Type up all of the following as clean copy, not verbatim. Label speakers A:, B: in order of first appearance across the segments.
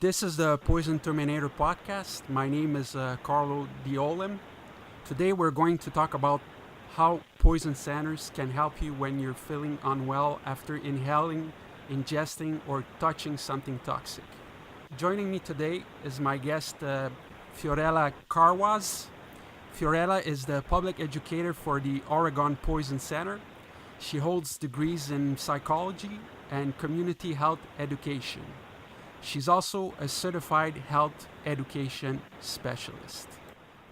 A: This is the Poison Terminator podcast. My name is Carlo Diolim. Today we're going to talk about how poison centers can help you when you're feeling unwell after inhaling, ingesting, or touching something toxic. Joining me today is my guest, Fiorella Carwaz. Fiorella is the public educator for the Oregon Poison Center. She holds degrees in psychology and community health education. She's also a certified health education specialist.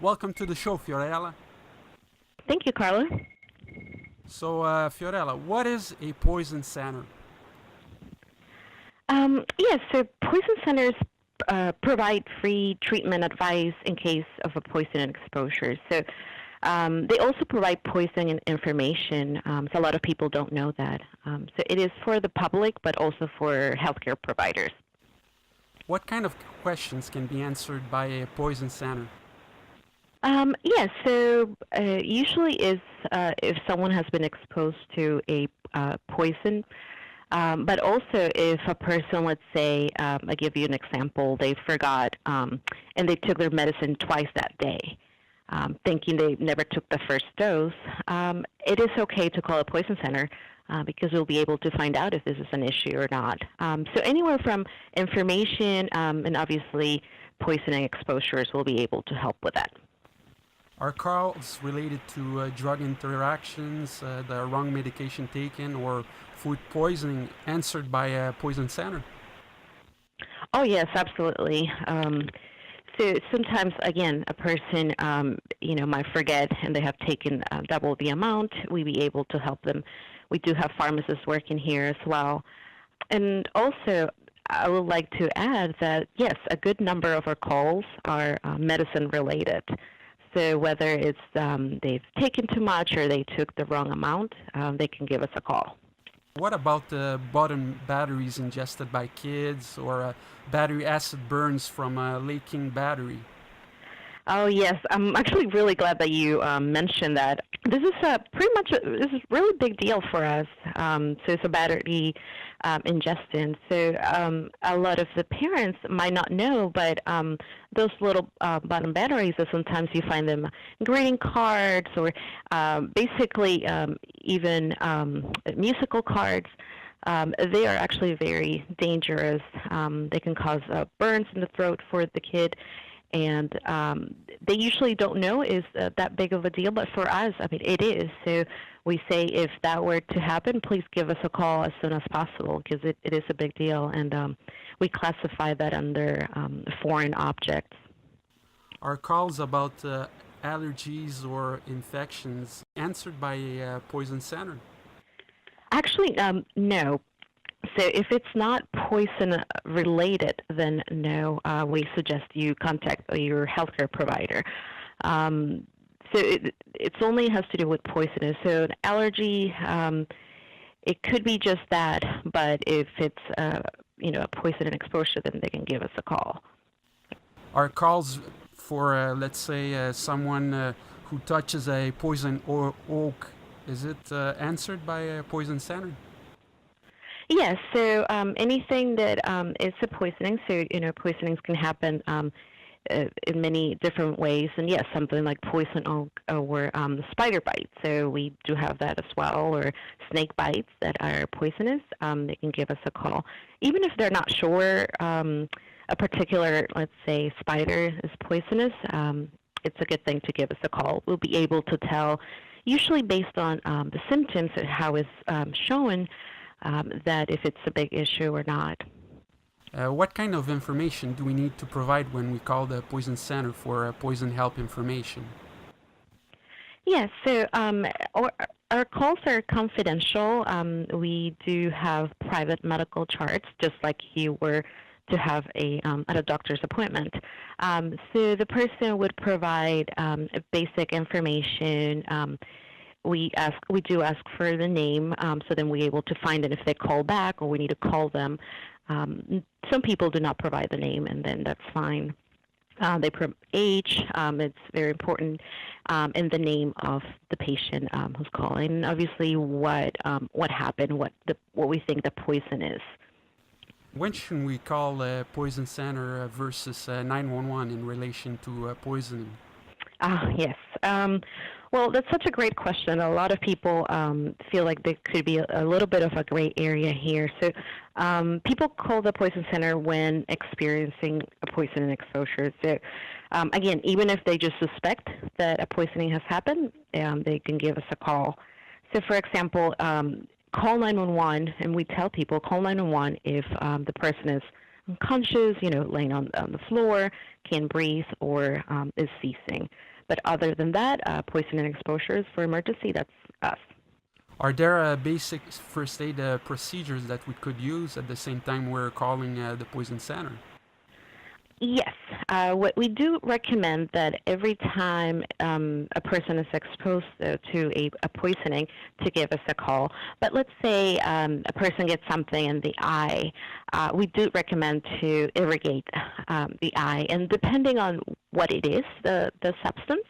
A: Welcome to the show, Fiorella.
B: Thank you, Carlo.
A: So, Fiorella, what is a poison center?
B: Yes, so poison centers provide free treatment advice in case of a poison exposure. So they also provide poison information. So a lot of people don't know that. So it is for the public, but also for healthcare providers.
A: What kind of questions can be answered by a poison center?
B: Yes, so usually is if someone has been exposed to a poison, but also if a person, let's say, I give you an example, they forgot and they took their medicine twice that day, thinking they never took the first dose, it is okay to call a poison center because we'll be able to find out if this is an issue or not. So anywhere from information and obviously poisoning exposures will be able to help with that.
A: Are calls related to drug interactions, the wrong medication taken, or food poisoning answered by a poison center?
B: Oh, yes, absolutely. So sometimes, again, a person, might forget and they have taken double the amount. We be able to help them. We do have pharmacists working here as well. And also, I would like to add that, yes, a good number of our calls are medicine-related. So whether it's they've taken too much or they took the wrong amount, they can give us a call.
A: What about bottom batteries ingested by kids or battery acid burns from a leaking battery?
B: Oh, yes. I'm actually really glad that you mentioned that. This is this is a really big deal for us. So it's a battery ingestion. So a lot of the parents might not know, but those little bottom batteries, sometimes you find them in greeting cards or basically even musical cards. They are actually very dangerous. They can cause burns in the throat for the kid. And they usually don't know is that big of a deal, but for us, I mean, it is. So we say if that were to happen, please give us a call as soon as possible because it is a big deal, and we classify that under foreign objects.
A: Are calls about allergies or infections answered by a poison center?
B: Actually, no. So if it's not poison related, then no, we suggest you contact your healthcare provider. So it only has to do with poisonous. So an allergy, it could be just that, but if it's a poison exposure, then they can give us a call.
A: Are calls for let's say someone who touches a poison oak, is it answered by a poison center?
B: Yes, so anything that is a poisoning, so poisonings can happen in many different ways, and yes, something like poison oak or spider bites. So we do have that as well, or snake bites that are poisonous. They can give us a call, even if they're not sure a particular, let's say, spider is poisonous. It's a good thing to give us a call. We'll be able to tell, usually based on the symptoms and how it's shown. That if it's a big issue or not.
A: What kind of information do we need to provide when we call the poison center for poison help information?
B: Yes, so our calls are confidential. We do have private medical charts, just like you were to have at a doctor's appointment. So the person would provide basic information. We do ask for the name, so then we're able to find it if they call back or we need to call them. Some people do not provide the name, and then that's fine. They put age, it's very important, and the name of the patient who's calling, and obviously what happened, what we think the poison is.
A: When should we call a poison center versus 911 in relation to poisoning?
B: Yes. Well, that's such a great question. A lot of people feel like there could be a little bit of a gray area here. So, people call the poison center when experiencing a poisoning exposure. So, again, even if they just suspect that a poisoning has happened, they can give us a call. So, for example, call 911, and we tell people call 911 if the person is unconscious, laying on the floor, can't breathe, or is ceasing. But other than that, poisoning exposures for emergency, that's us.
A: Are there basic first aid procedures that we could use at the same time we're calling the poison center?
B: Yes. What we do recommend that every time a person is exposed to a poisoning, to give us a call. But let's say a person gets something in the eye, we do recommend to irrigate the eye. And depending on what it is, the substance,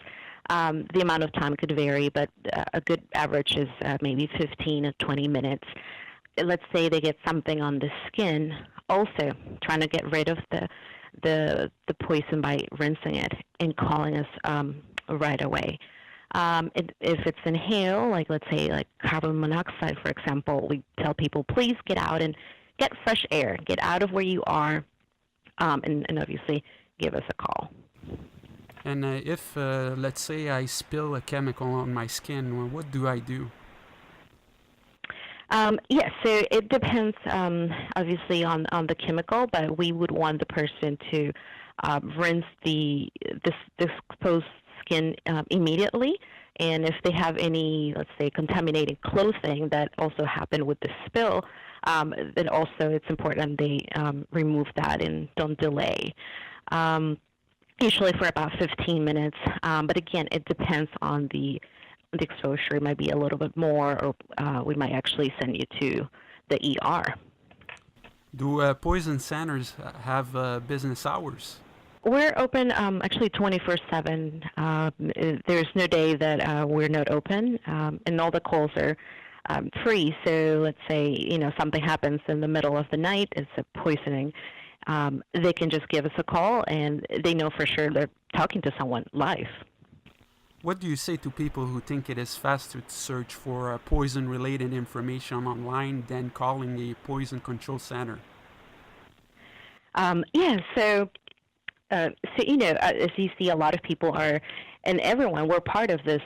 B: the amount of time could vary, but a good average is maybe 15 or 20 minutes. Let's say they get something on the skin, also trying to get rid of the poison by rinsing it and calling us right away. If it's inhaled, like let's say like carbon monoxide, for example, we tell people please get out and get fresh air, get out of where you are, and obviously give us a call.
A: And if, let's say, I spill a chemical on my skin, well, what do I do?
B: Yes, so it depends obviously on the chemical, but we would want the person to rinse this exposed skin immediately. And if they have any, let's say, contaminated clothing that also happened with the spill, then also it's important they remove that and don't delay. Usually for about 15 minutes, but again, it depends on the exposure. It might be a little bit more, or we might actually send you to the ER.
A: Do poison centers have business hours?
B: We're open actually 24/7. There's no day that we're not open, and all the calls are free. So let's say something happens in the middle of the night, it's a poisoning. They can just give us a call, and they know for sure they're talking to someone live.
A: What do you say to people who think it is faster to search for poison-related information online than calling a poison control center?
B: Yeah, so as you see, a lot of people are, and everyone, we're part of this.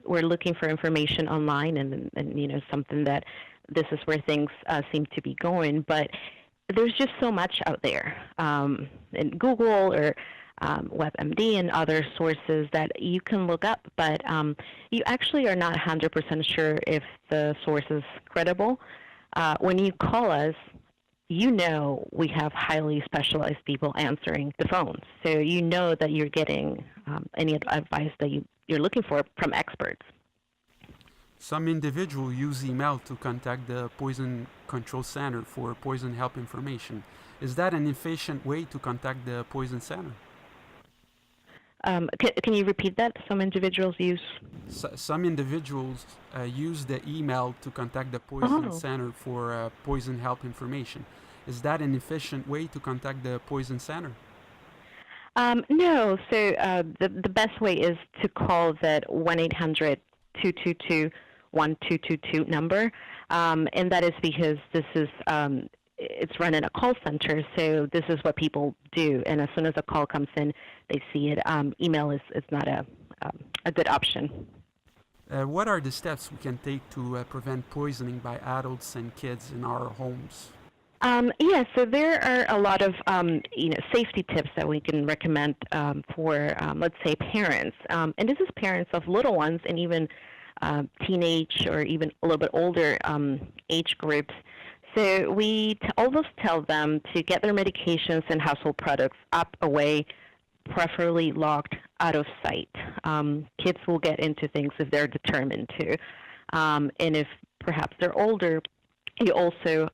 B: We're looking for information online, and something that this is where things seem to be going, but there's just so much out there in Google or WebMD and other sources that you can look up, but you actually are not 100% sure if the source is credible. When you call us, we have highly specialized people answering the phones, so you know that you're getting any advice that you're looking for from experts.
A: Some individuals use email to contact the Poison Control Center for poison help information. Is that an efficient way to contact the Poison Center?
B: Can you repeat that? Some individuals use?
A: Some individuals use the email to contact the Poison Center for poison help information. Is that an efficient way to contact the Poison Center?
B: No. So the best way is to call that 1-800-222-1222 number, and that is because this is it's run in a call center, so this is what people do. And as soon as a call comes in, they see it. Email is not a good option.
A: What are the steps we can take to prevent poisoning by adults and kids in our homes?
B: Yeah, so there are a lot of safety tips that we can recommend for, let's say, parents. And this is parents of little ones and even teenage or even a little bit older age groups. So we always tell them to get their medications and household products up, away, preferably locked, out of sight. Kids will get into things if they're determined to. And if perhaps they're older, you also,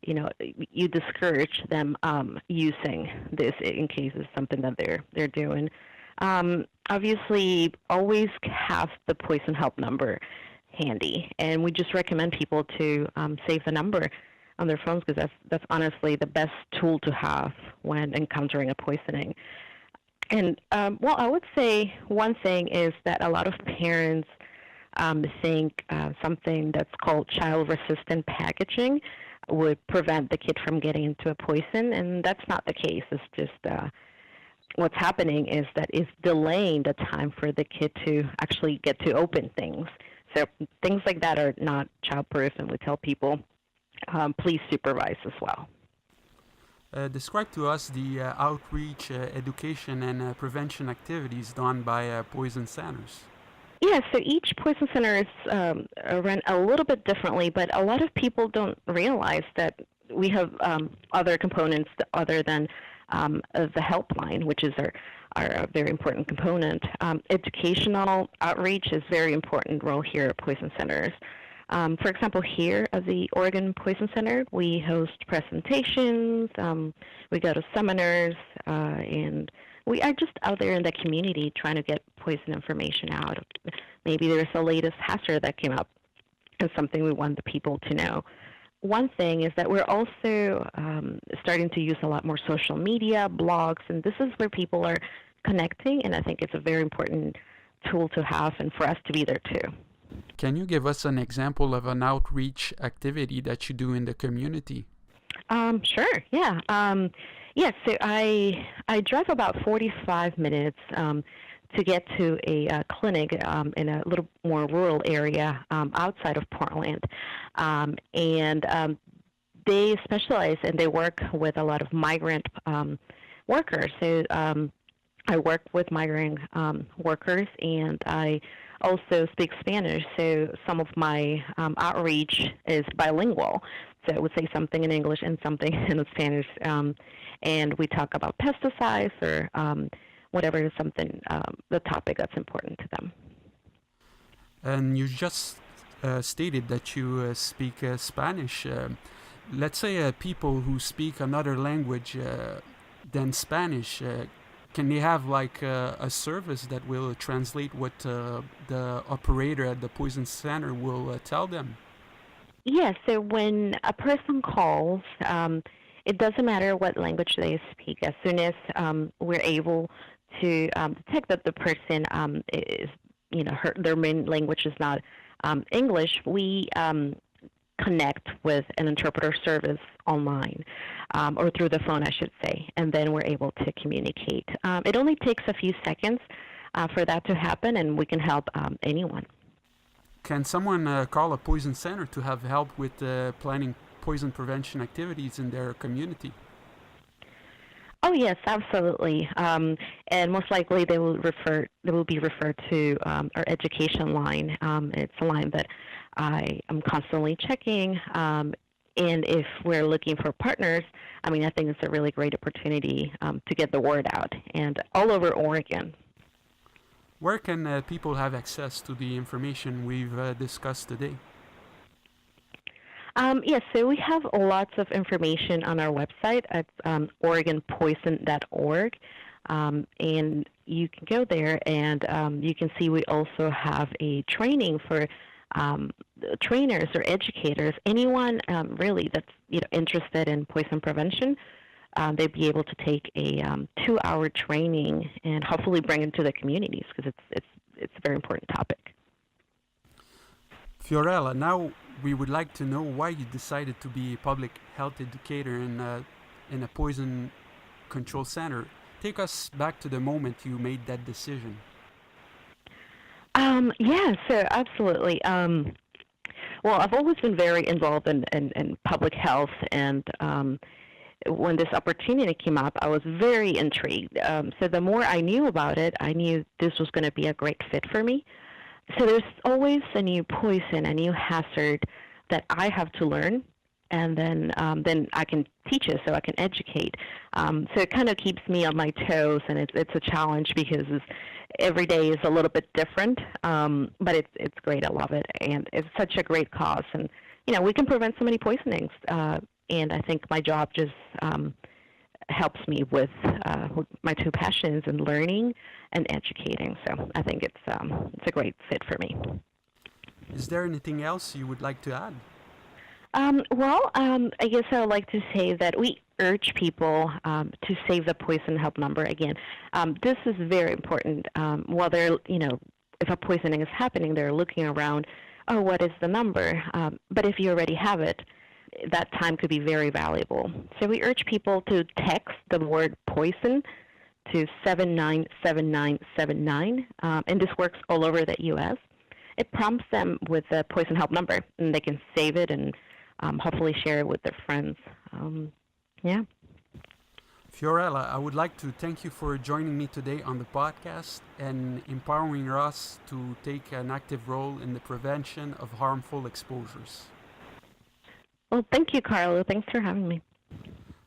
B: you discourage them using this in case it's something that they're doing. Obviously, always have the poison help number handy, and we just recommend people to save the number. on their phones, because that's honestly the best tool to have when encountering a poisoning. And well, I would say one thing is that a lot of parents think something that's called child-resistant packaging would prevent the kid from getting into a poison, and that's not the case. It's just what's happening is that it's delaying the time for the kid to actually get to open things. So things like that are not childproof, and we tell people, please supervise as well.
A: Describe to us the outreach, education, and prevention activities done by poison centers.
B: Yeah, so each poison center is run a little bit differently, but a lot of people don't realize that we have other components other than the helpline, which is our very important component. Educational outreach is very important role here at poison centers. For example, here at the Oregon Poison Center, we host presentations, we go to seminars, and we are just out there in the community trying to get poison information out. Maybe there's a latest hazard that came up and something we want the people to know. One thing is that we're also starting to use a lot more social media, blogs, and this is where people are connecting, and I think it's a very important tool to have and for us to be there too.
A: Can you give us an example of an outreach activity that you do in the community?
B: Sure, yeah. Yes, so I drive about 45 minutes to get to a clinic in a little more rural area outside of Portland. And they specialize and they work with a lot of migrant workers. So I work with migrant workers, and I also speak Spanish. So some of my outreach is bilingual. So I would say something in English and something in Spanish. And we talk about pesticides or whatever is something, the topic that's important to them.
A: And you just stated that you speak Spanish. Let's say people who speak another language than Spanish, can they have like a service that will translate what the operator at the poison center will tell them?
B: Yes, so when a person calls, it doesn't matter what language they speak. As soon as we're able to detect that the person is, their main language is not English, we connect with an interpreter service online, or through the phone, I should say, and then we're able to communicate. It only takes a few seconds for that to happen, and we can help anyone.
A: Can someone call a poison center to have help with planning poison prevention activities in their community?
B: Oh yes, absolutely. And most likely they will be referred to our education line. It's a line that I am constantly checking. And if we're looking for partners, I think it's a really great opportunity to get the word out, and all over Oregon.
A: Where can people have access to the information we've discussed today?
B: Yes, so we have lots of information on our website at OregonPoison.org, and you can go there and you can see we also have a training for trainers or educators, anyone really that's interested in poison prevention. They'd be able to take a 2-hour training and hopefully bring it to the communities, because it's a very important topic.
A: Fiorella, now we would like to know why you decided to be a public health educator in a poison control center. Take us back to the moment you made that decision.
B: Yeah, so absolutely. Well, I've always been very involved in public health, and when this opportunity came up, I was very intrigued. So the more I knew about it, I knew this was going to be a great fit for me. So there's always a new poison, a new hazard that I have to learn, and then I can teach it, so I can educate. So it kind of keeps me on my toes, and it's a challenge because every day is a little bit different, but it's great. I love it, and it's such a great cause. And we can prevent so many poisonings, and I think my job just helps me with my two passions in learning and educating. So I think it's a great fit for me.
A: Is there anything else you would like to add?
B: I guess I would like to say that we urge people to save the poison help number. Again, this is very important. While they're, if a poisoning is happening, they're looking around, oh, what is the number? But if you already have it, that time could be very valuable. So we urge people to text the word poison to 797979, and this works all over the U.S. It prompts them with the poison help number, and they can save it and hopefully share it with their friends. Yeah.
A: Fiorella, I would like to thank you for joining me today on the podcast and empowering us to take an active role in the prevention of harmful exposures.
B: Well, thank you, Carlo. Thanks for having me.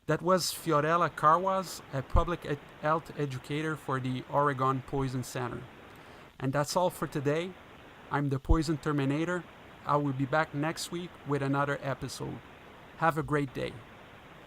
A: That was Fiorella Carwaz, a public health educator for the Oregon Poison Center. And that's all for today. I'm the Poison Terminator. I will be back next week with another episode. Have a great day.